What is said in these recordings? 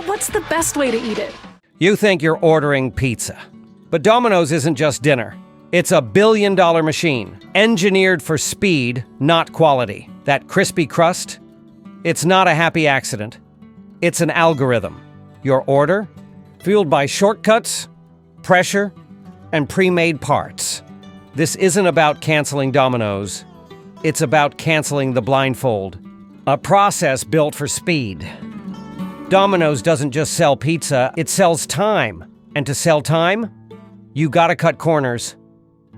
But what's the best way to eat it? You think you're ordering pizza. But Domino's isn't just dinner. It's a billion-dollar machine, engineered for speed, not quality. That crispy crust? It's not a happy accident. It's an algorithm. Your order? Fueled by shortcuts, pressure, and pre-made parts. This isn't about canceling Domino's. It's about canceling the blindfold. A process built for speed. Domino's doesn't just sell pizza, it sells time. And to sell time, you gotta cut corners.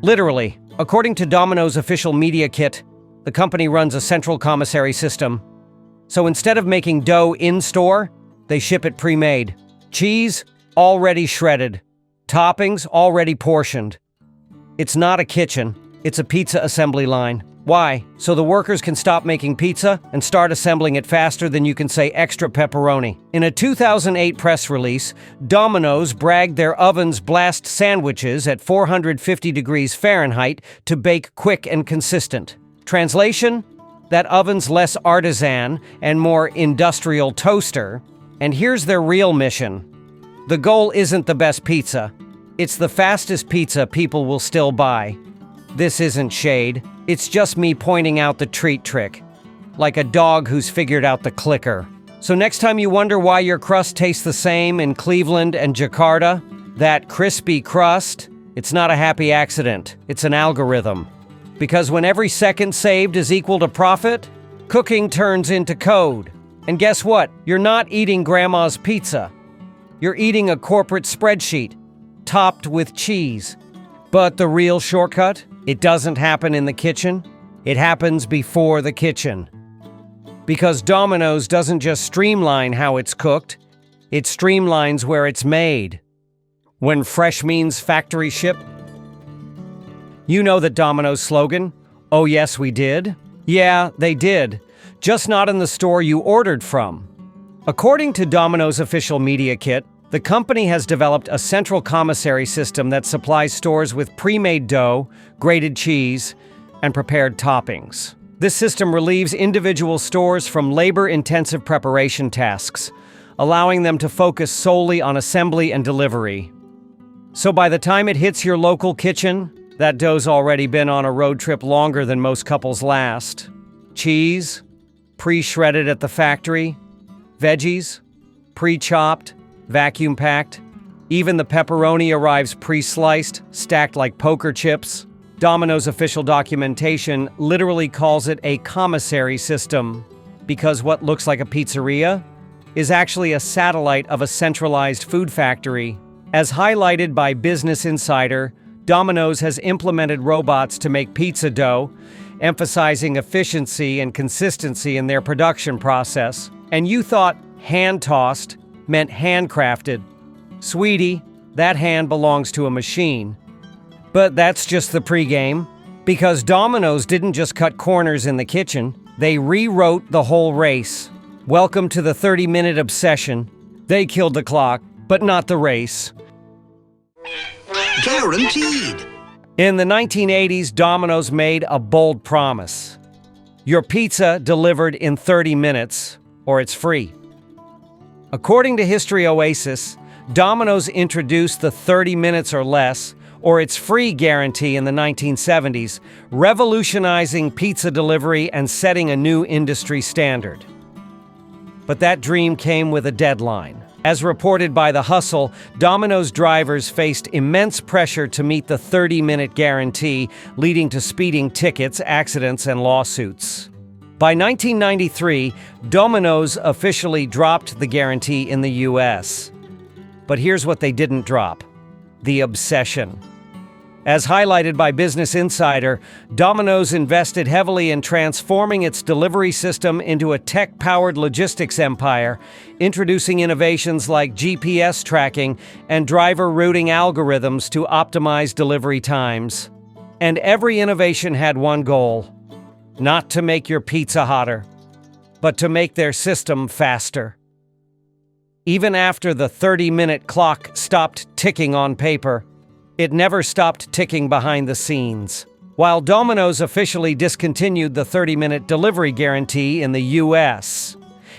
Literally, according to Domino's official media kit, the company runs a central commissary system. So instead of making dough in-store, they ship it pre-made. Cheese, already shredded. Toppings, already portioned. It's not a kitchen, it's a pizza assembly line. Why? So the workers can stop making pizza and start assembling it faster than you can say extra pepperoni. In a 2008 press release, Domino's bragged their ovens blast sandwiches at 450 degrees Fahrenheit to bake quick and consistent. Translation? That oven's less artisan and more industrial toaster. And here's their real mission. The goal isn't the best pizza. It's the fastest pizza people will still buy. This isn't shade. It's just me pointing out the treat trick. Like a dog who's figured out the clicker. So next time you wonder why your crust tastes the same in Cleveland and Jakarta, that crispy crust, it's not a happy accident. It's an algorithm. Because when every second saved is equal to profit, cooking turns into code. And guess what? You're not eating grandma's pizza. You're eating a corporate spreadsheet, topped with cheese. But the real shortcut? It doesn't happen in the kitchen. It happens before the kitchen. Because Domino's doesn't just streamline how it's cooked, it streamlines where it's made. When fresh means factory ship. You know the Domino's slogan, "Oh yes, we did"? Yeah, they did. Just not in the store you ordered from. According to Domino's official media kit, the company has developed a central commissary system that supplies stores with pre-made dough, grated cheese, and prepared toppings. This system relieves individual stores from labor-intensive preparation tasks, allowing them to focus solely on assembly and delivery. So by the time it hits your local kitchen, that dough's already been on a road trip longer than most couples last. Cheese, pre-shredded at the factory, veggies, pre-chopped, vacuum-packed. Even the pepperoni arrives pre-sliced, stacked like poker chips. Domino's official documentation literally calls it a commissary system, because what looks like a pizzeria is actually a satellite of a centralized food factory. As highlighted by Business Insider, Domino's has implemented robots to make pizza dough, emphasizing efficiency and consistency in their production process. And you thought hand-tossed meant handcrafted. Sweetie, that hand belongs to a machine. But that's just the pregame. Because Domino's didn't just cut corners in the kitchen, they rewrote the whole race. Welcome to the 30-minute obsession. They killed the clock, but not the race. Guaranteed. In the 1980s, Domino's made a bold promise. Your pizza delivered in 30 minutes, or it's free. According to History Oasis, Domino's introduced the 30 minutes or less, or it's free guarantee in the 1970s, revolutionizing pizza delivery and setting a new industry standard. But that dream came with a deadline. As reported by The Hustle, Domino's drivers faced immense pressure to meet the 30-minute guarantee, leading to speeding tickets, accidents, and lawsuits. By 1993, Domino's officially dropped the guarantee in the US. But here's what they didn't drop: the obsession. As highlighted by Business Insider, Domino's invested heavily in transforming its delivery system into a tech-powered logistics empire, introducing innovations like GPS tracking and driver routing algorithms to optimize delivery times. And every innovation had one goal: not to make your pizza hotter, but to make their system faster. Even after the 30-minute clock stopped ticking on paper, it never stopped ticking behind the scenes. While Domino's officially discontinued the 30-minute delivery guarantee in the US,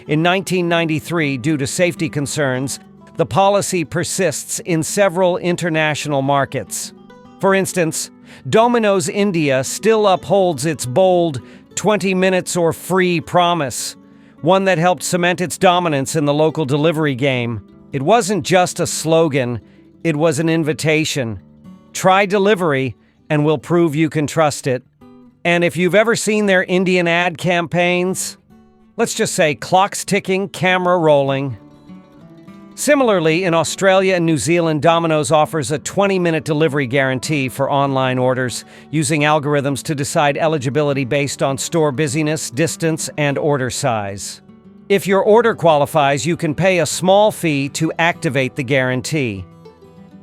In 1993, due to safety concerns, the policy persists in several international markets. For instance, Domino's India still upholds its bold 20 minutes or free promise, one that helped cement its dominance in the local delivery game. It wasn't just a slogan, it was an invitation. Try delivery, and we'll prove you can trust it. And if you've ever seen their Indian ad campaigns, let's just say clock's ticking, camera rolling. Similarly, in Australia and New Zealand, Domino's offers a 20-minute delivery guarantee for online orders, using algorithms to decide eligibility based on store busyness, distance, and order size. If your order qualifies, you can pay a small fee to activate the guarantee.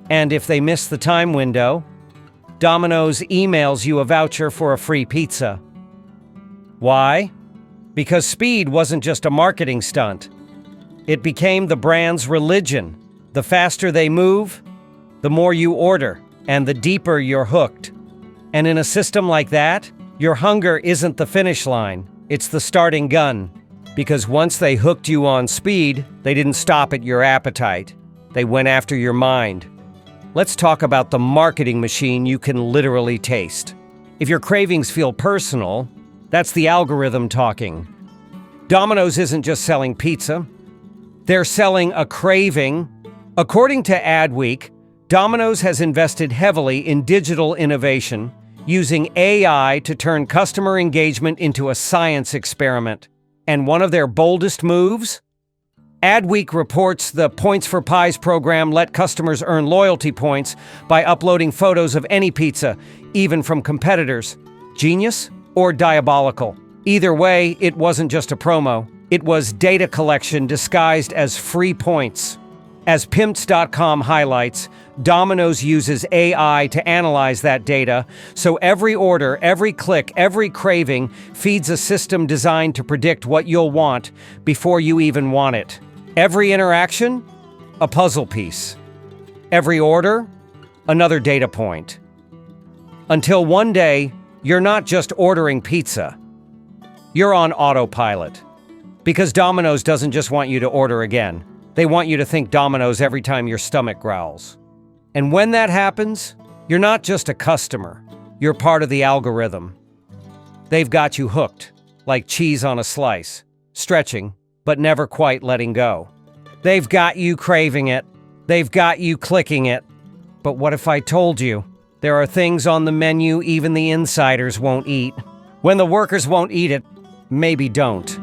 And if they miss the time window, Domino's emails you a voucher for a free pizza. Why? Because speed wasn't just a marketing stunt. It became the brand's religion. The faster they move, the more you order, and the deeper you're hooked. And in a system like that, your hunger isn't the finish line, it's the starting gun. Because once they hooked you on speed, they didn't stop at your appetite. They went after your mind. Let's talk about the marketing machine you can literally taste. If your cravings feel personal, that's the algorithm talking. Domino's isn't just selling pizza. They're selling a craving. According to Adweek, Domino's has invested heavily in digital innovation, using AI to turn customer engagement into a science experiment. And one of their boldest moves? Adweek reports the Points for Pies program let customers earn loyalty points by uploading photos of any pizza, even from competitors. Genius or diabolical? Either way, it wasn't just a promo. It was data collection disguised as free points. As Pimps.com highlights, Domino's uses AI to analyze that data, so every order, every click, every craving feeds a system designed to predict what you'll want before you even want it. Every interaction, a puzzle piece. Every order, another data point. Until one day, you're not just ordering pizza. You're on autopilot. Because Domino's doesn't just want you to order again. They want you to think Domino's every time your stomach growls. And when that happens, you're not just a customer. You're part of the algorithm. They've got you hooked, like cheese on a slice, stretching, but never quite letting go. They've got you craving it. They've got you clicking it. But what if I told you? There are things on the menu even the insiders won't eat. When the workers won't eat it, maybe don't.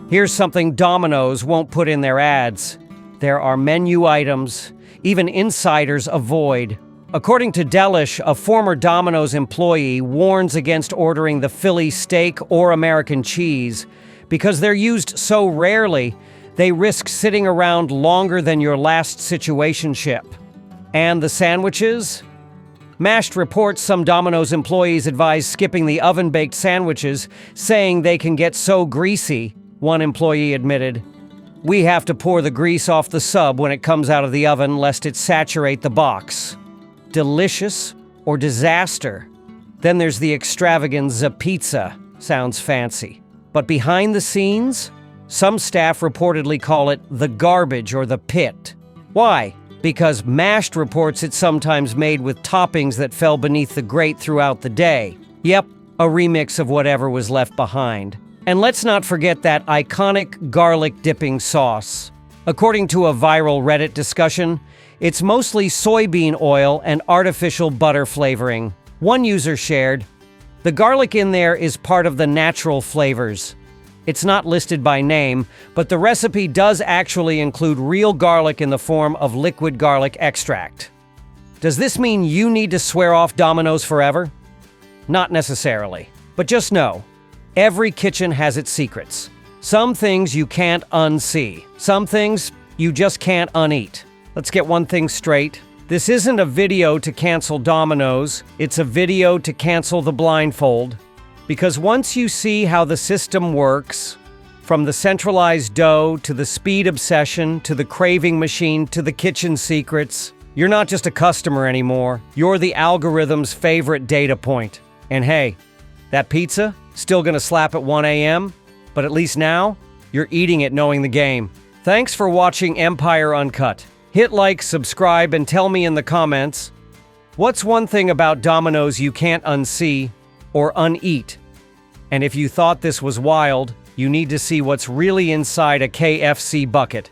Here's something Domino's won't put in their ads. There are menu items even insiders avoid. According to Delish, a former Domino's employee warns against ordering the Philly steak or American cheese. Because they're used so rarely, they risk sitting around longer than your last situationship. And the sandwiches? Mashed reports some Domino's employees advise skipping the oven-baked sandwiches, saying they can get so greasy, one employee admitted. We have to pour the grease off the sub when it comes out of the oven lest it saturate the box. Delicious or disaster? Then there's the extravaganza pizza. Sounds fancy. But behind the scenes, some staff reportedly call it the garbage or the pit. Why? Because Mashed reports it's sometimes made with toppings that fell beneath the grate throughout the day. Yep, a remix of whatever was left behind. And let's not forget that iconic garlic dipping sauce. According to a viral Reddit discussion, it's mostly soybean oil and artificial butter flavoring. One user shared, "The garlic in there is part of the natural flavors." It's not listed by name, but the recipe does actually include real garlic in the form of liquid garlic extract. Does this mean you need to swear off Domino's forever? Not necessarily. But just know, every kitchen has its secrets. Some things you can't unsee. Some things you just can't uneat. Let's get one thing straight. This isn't a video to cancel Domino's. It's a video to cancel the blindfold. Because once you see how the system works, from the centralized dough to the speed obsession to the craving machine to the kitchen secrets, you're not just a customer anymore. You're the algorithm's favorite data point. And hey, that pizza? Still gonna slap at 1 a.m., but at least now, You're eating it knowing the game. Thanks for watching Empire Uncut. Hit like, subscribe, and tell me in the comments, what's one thing about Domino's you can't unsee or uneat? And if you thought this was wild, you need to see what's really inside a KFC bucket.